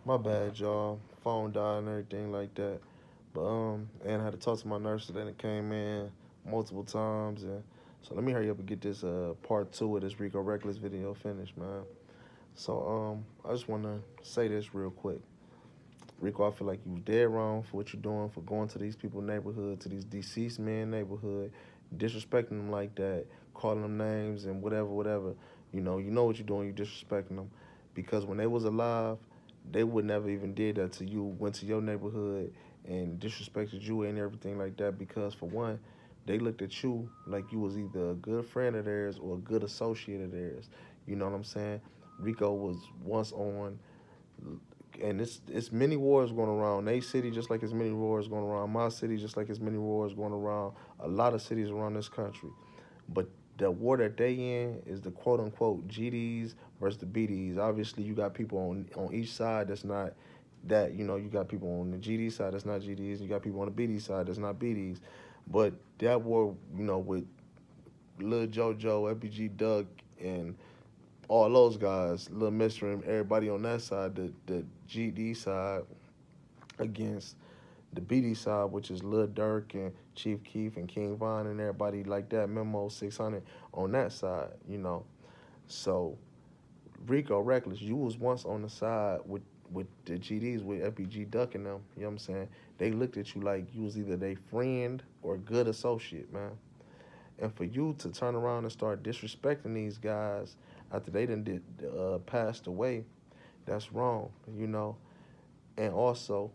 My bad, y'all. Phone died and everything like that. But and I had to talk to my nurse today that came in multiple times, and so let me hurry up and get this part two of this Rico Recklezz video finished, man. So I just want to say this real quick. Rico, I feel like you was dead wrong for what you're doing, for going to these people's neighborhood, to these deceased men neighborhood, disrespecting them like that, calling them names and whatever, whatever. You know what you're doing. You disrespecting them because when they was alive, they would never even did that to you. Went to your neighborhood and disrespected you and everything like that because for one, they looked at you like you was either a good friend of theirs or a good associate of theirs. You know what I'm saying? Rico was once on and it's many wars going around they city just like it's many wars going around my city just like it's many wars going around a lot of cities around this country. But the war that they in is the quote unquote GDs versus the BDs. Obviously, you got people on each side that's not that. You got people on the GD side that's not GDs. You got people on the BD side that's not BDs. But that war, with Lil JoJo, FBG Duck, and all those guys, Lil Mister and everybody on that side, the GD side against the BD side, which is Lil Durk and Chief Keef and King Von and everybody like that, Memo 600 on that side. So Rico Recklezz, you was once on the side with the GDs, with FBG Duck and them, you know what I'm saying? They looked at you like you was either their friend or good associate, man. And for you to turn around and start disrespecting these guys after they passed away, that's wrong. And also,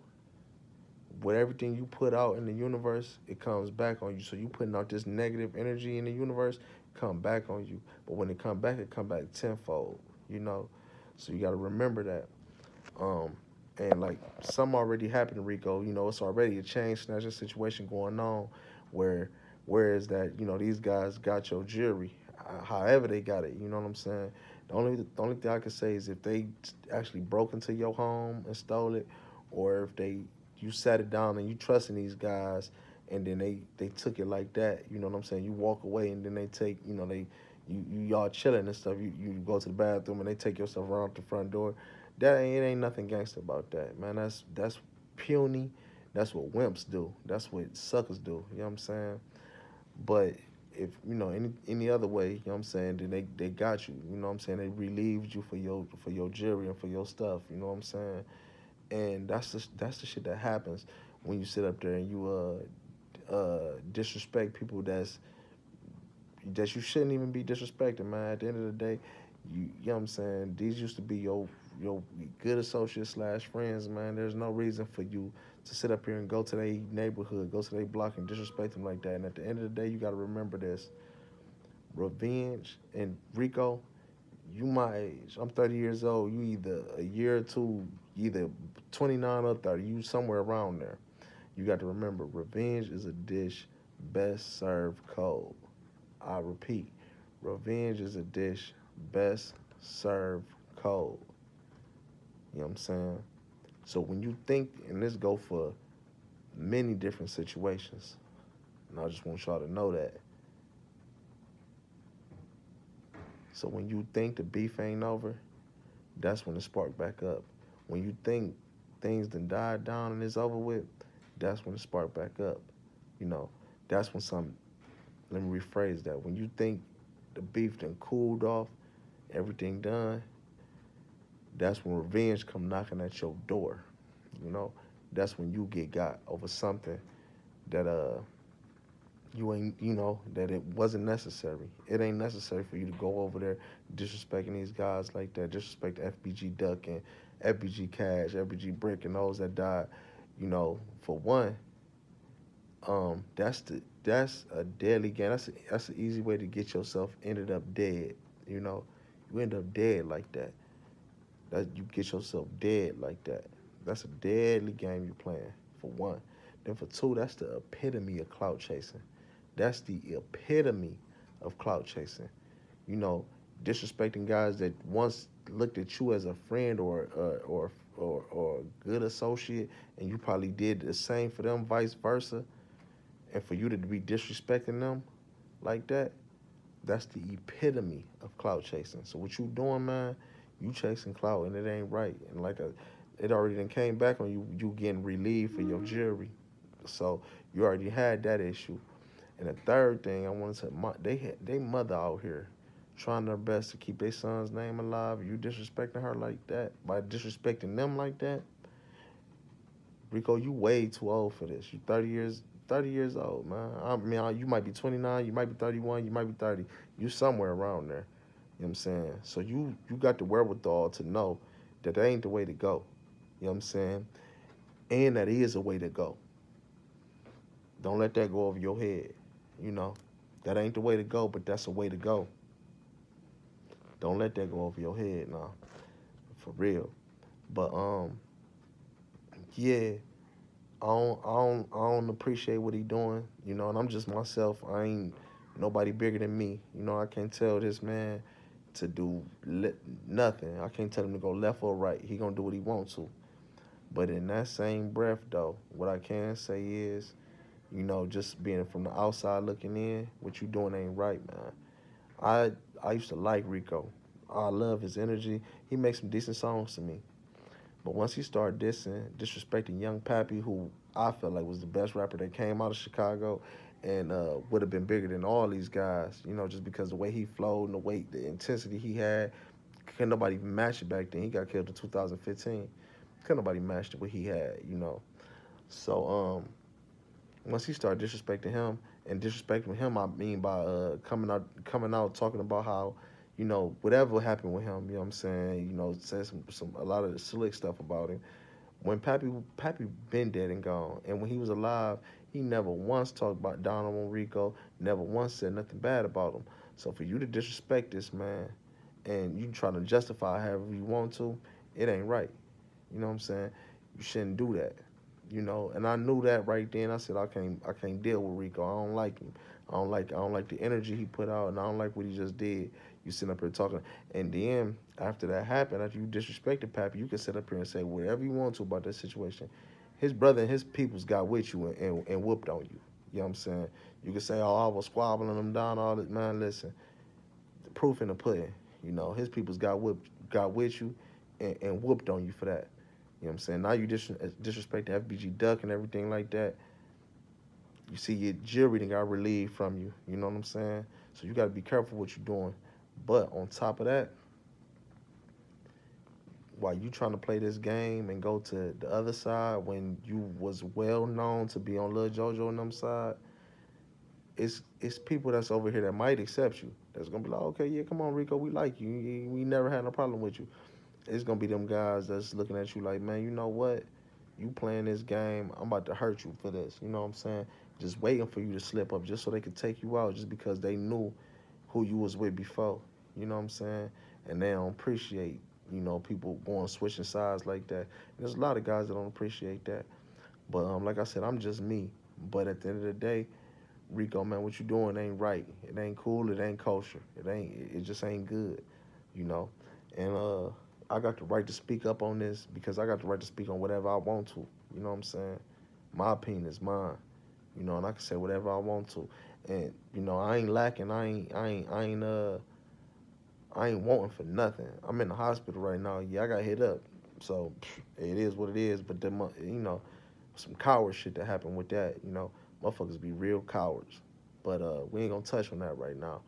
with everything you put out in the universe, it comes back on you. So you putting out this negative energy in the universe, come back on you. But when it come back tenfold. So you got to remember that. Um, and like some already happened, Rico. It's already a chain snatching situation going on, where whereas that these guys got your jewelry, however they got it. You know what I'm saying? The only thing I can say is if they actually broke into your home and stole it, or if you sat it down and you trusting these guys, and then they took it like that. You know what I'm saying? You walk away and then they take y'all chilling and stuff. You go to the bathroom and they take your stuff around the front door. It ain't nothing gangster about that, man. That's puny. That's what wimps do. That's what suckers do. You know what I'm saying? But if any other way, you know what I'm saying, then they got you. You know what I'm saying? They relieved you for your jewelry and for your stuff. You know what I'm saying? And that's the shit that happens when you sit up there and you disrespect people that you shouldn't even be disrespecting, man. At the end of the day, you know what I'm saying? These used to be your good associates slash friends, man. There's no reason for you to sit up here and go to their neighborhood, go to their block and disrespect them like that. And at the end of the day, you got to remember this: revenge. And Rico, you my age. I'm 30 years old. You either a year or two, either 29 or 30. You somewhere around there. You got to remember, revenge is a dish best served cold. I repeat, revenge is a dish best served cold. You know what I'm saying? So when you think, and this go for many different situations, and I just want y'all to know that. So when you think the beef ain't over, that's when it spark back up. When you think things done died down and it's over with, that's when it spark back up. You know, that's when some, let me rephrase that. When you think the beef done cooled off, everything done, that's when revenge come knocking at your door. You know, that's when you get got over something that you ain't, that it wasn't necessary. It ain't necessary for you to go over there disrespecting these guys like that, disrespect FBG Duck and FBG Cash, FBG Brick, and those that died. For one, that's a deadly game. That's an easy way to get yourself ended up dead. You know, you end up dead like that. That you get yourself dead like that. That's a deadly game you're playing. For one, then for two, that's the epitome of clout chasing. That's the epitome of clout chasing. You know, disrespecting guys that once looked at you as a friend or a good associate, and you probably did the same for them, vice versa. And for you to be disrespecting them like that, that's the epitome of clout chasing. So what you doing, man? You chasing clout, and it ain't right. And It already done came back on you. You getting relieved for your jury, so you already had that issue. And the third thing I want to say, they mother out here trying their best to keep their son's name alive. You disrespecting her like that by disrespecting them like that, Rico. You way too old for this. You 30 years old, man. I mean, you might be 29, you might be 31, you might be 30. You somewhere around there. You know what I'm saying? So you got the wherewithal to know that that ain't the way to go. You know what I'm saying? And that is a way to go. Don't let that go over your head. You know, that ain't the way to go, but that's a way to go. Don't let that go over your head, now, for real. But yeah, I don't appreciate what he doing. You know, and I'm just myself. I ain't nobody bigger than me. You know, I can't tell this man to do nothing. I can't tell him to go left or right. He gonna do what he wants to. But in that same breath, though, what I can say is, you know, just being from the outside looking in, what you doing ain't right, man. I used to like Rico. I love his energy. He makes some decent songs to me. But once he started disrespecting Young Pappy, who I felt like was the best rapper that came out of Chicago and would have been bigger than all these guys, you know, just because the way he flowed and the intensity he had, couldn't nobody even match it back then. He got killed in 2015. Couldn't nobody match what he had, you know. So once he started disrespecting him, and disrespecting him, I mean by coming out talking about how, you know, whatever happened with him, you know what I'm saying, you know, said a lot of slick stuff about him. When Pappy been dead and gone, and when he was alive, he never once talked about Donald on Rico, never once said nothing bad about him. So for you to disrespect this man, and you trying to justify however you want to, it ain't right. You know what I'm saying? You shouldn't do that. You know, and I knew that right then. I said I can't deal with Rico. I don't like him. I don't like the energy he put out, and I don't like what he just did. You sitting up here talking, and then after that happened, after you disrespected Pappy, you can sit up here and say whatever you want to about that situation. His brother and his peoples got with you and whooped on you. You know what I'm saying? You can say, oh, I was squabbling them down, all that. Man, listen, the proof in the pudding. You know, his peoples got with you, and whooped on you for that. You know what I'm saying? Now you disrespect the FBG Duck and everything like that. You see your jury that got relieved from you. You know what I'm saying? So you got to be careful what you're doing. But on top of that, while you trying to play this game and go to the other side when you was well known to be on Lil JoJo and them side, it's people that's over here that might accept you. That's gonna be like, okay, yeah, come on, Rico, we like you. We never had no problem with you. It's gonna be them guys that's looking at you like, man, you know what? You playing this game, I'm about to hurt you for this. You know what I'm saying? Just waiting for you to slip up just so they could take you out just because they knew who you was with before. You know what I'm saying? And they don't appreciate, you know, people going switching sides like that. And there's a lot of guys that don't appreciate that. But like I said, I'm just me. But at the end of the day, Rico, man, what you doing ain't right. It ain't cool. It ain't kosher. It just ain't good. You know, and I got the right to speak up on this because I got the right to speak on whatever I want to. You know what I'm saying? My opinion is mine. You know, and I can say whatever I want to. And you know, I ain't lacking. I ain't wanting for nothing. I'm in the hospital right now. Yeah, I got hit up. So it is what it is. But then, you know, some coward shit that happened with that. You know, motherfuckers be real cowards. But we ain't gonna touch on that right now.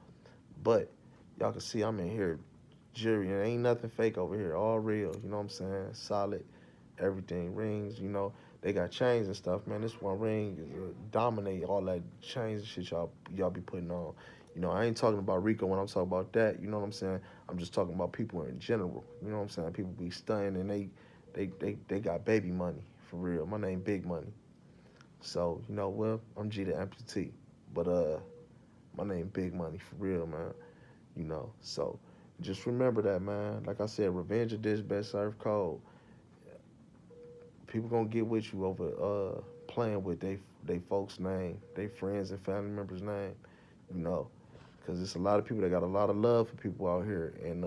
But y'all can see I'm in here, jury, and ain't nothing fake over here. All real. You know what I'm saying? Solid. Everything rings. You know, they got chains and stuff, man. This one ring is dominate all that chains and shit y'all be putting on. You know, I ain't talking about Rico when I'm talking about that. You know what I'm saying? I'm just talking about people in general. You know what I'm saying? People be stunning and they got baby money for real. My name Big Money. So you know, well, I'm G the amputee, but my name Big Money for real, man. You know, so just remember that, man. Like I said, revenge of this best served cold. People gonna get with you over playing with they folks' name, they friends and family members' name. You know, because it's a lot of people that got a lot of love for people out here, and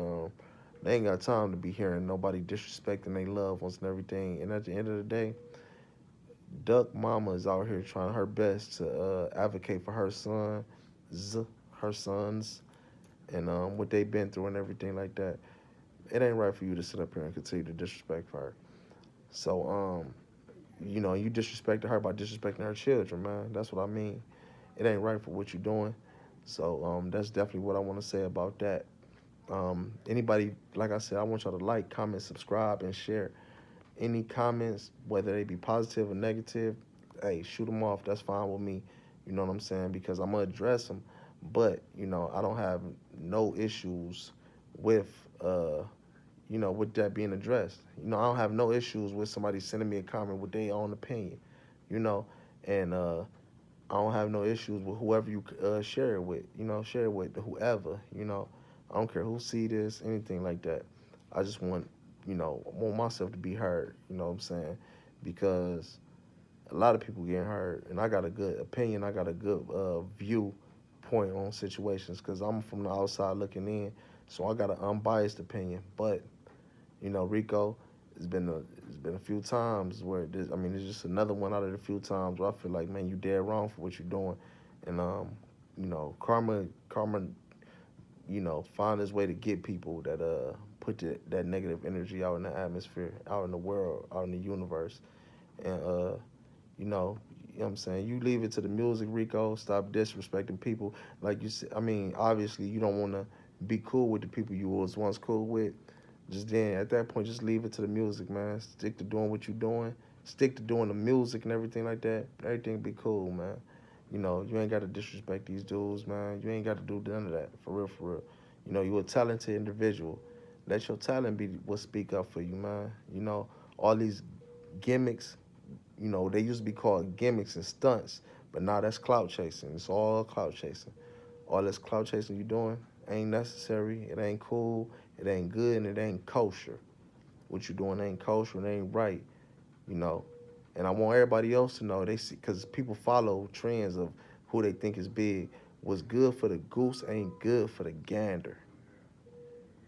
they ain't got time to be hearing nobody disrespecting their loved ones and everything. And at the end of the day, Duck Mama is out here trying her best to advocate for her sons, and what they've been through and everything like that. It ain't right for you to sit up here and continue to disrespect her. So, you know, you disrespected her by disrespecting her children, man. That's what I mean. It ain't right for what you're doing. So, that's definitely what I want to say about that. Anybody, like I said, I want y'all to like, comment, subscribe, and share. Any comments, whether they be positive or negative, hey, shoot them off. That's fine with me. You know what I'm saying? Because I'm gonna address them. But you know, I don't have no issues with with that being addressed. You know, I don't have no issues with somebody sending me a comment with their own opinion. You know, and I don't have no issues with whoever you share it with. You know, share it with whoever. You know, I don't care who see this, anything like that. I just want, I want myself to be heard. You know what I'm saying? Because a lot of people getting hurt, and I got a good opinion. I got a good viewpoint on situations because I'm from the outside looking in, so I got an unbiased opinion. But you know, Rico, it's been a few times where this, I mean, it's just another one out of the few times where I feel like, man, you dead wrong for what you're doing, and karma, find its way to get people that put that negative energy out in the atmosphere, out in the world, out in the universe, and you know what I'm saying? You leave it to the music, Rico. Stop disrespecting people. Like you said, I mean, obviously you don't want to be cool with the people you was once cool with. Just then, at that point, just leave it to the music, man. Stick to doing what you're doing. Stick to doing the music and everything like that. Everything be cool, man. You know, you ain't got to disrespect these dudes, man. You ain't got to do none of that, for real, for real. You know, you're a talented individual. Let your talent be what speak up for you, man. You know, all these gimmicks, they used to be called gimmicks and stunts, but now that's clout chasing. It's all clout chasing. All this clout chasing you doing ain't necessary. It ain't cool. It ain't good, and it ain't kosher. What you doing ain't kosher and ain't right, you know. And I want everybody else to know they see because people follow trends of who they think is big. What's good for the goose ain't good for the gander,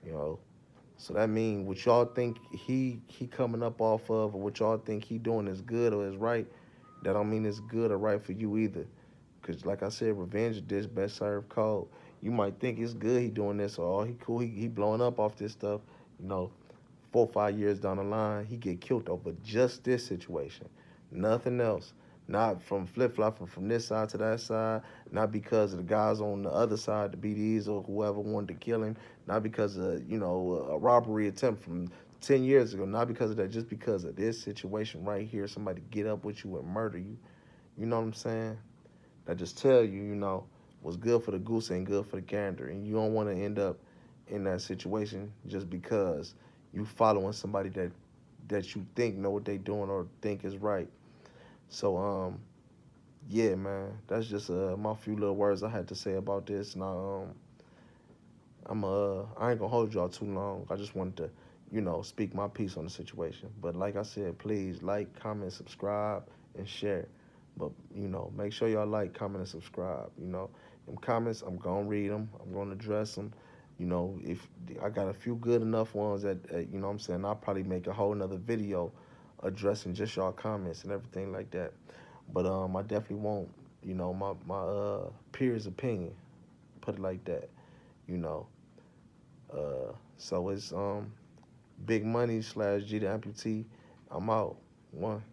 you know. So that means what y'all think he coming up off of, or what y'all think he doing is good or is right. That don't mean it's good or right for you either. Cause like I said, revenge dish best served cold. You might think it's good he doing this, or oh, he cool, he blowing up off this stuff. You know, 4 or 5 years down the line, he get killed over just this situation. Nothing else. Not from flip-flopping from this side to that side. Not because of the guys on the other side, the BDs or whoever wanted to kill him. Not because of, a robbery attempt from 10 years ago. Not because of that. Just because of this situation right here. Somebody get up with you and murder you. You know what I'm saying? I just tell you, what's good for the goose ain't good for the gander. And you don't want to end up in that situation just because you following somebody that you think know what they doing or think is right. So yeah, man, that's just my few little words I had to say about this. And I ain't gonna hold y'all too long. I just wanted to, speak my piece on the situation. But like I said, please like, comment, subscribe, and share. But make sure y'all like, comment, and subscribe. Them comments, I'm gonna read them. I'm gonna address them. If I got a few good enough ones that what I'm saying, I'll probably make a whole nother video addressing just y'all comments and everything like that. But I definitely want my peers' opinion. Put it like that. You know. So it's Big Money / G the Amputee. I'm out. One.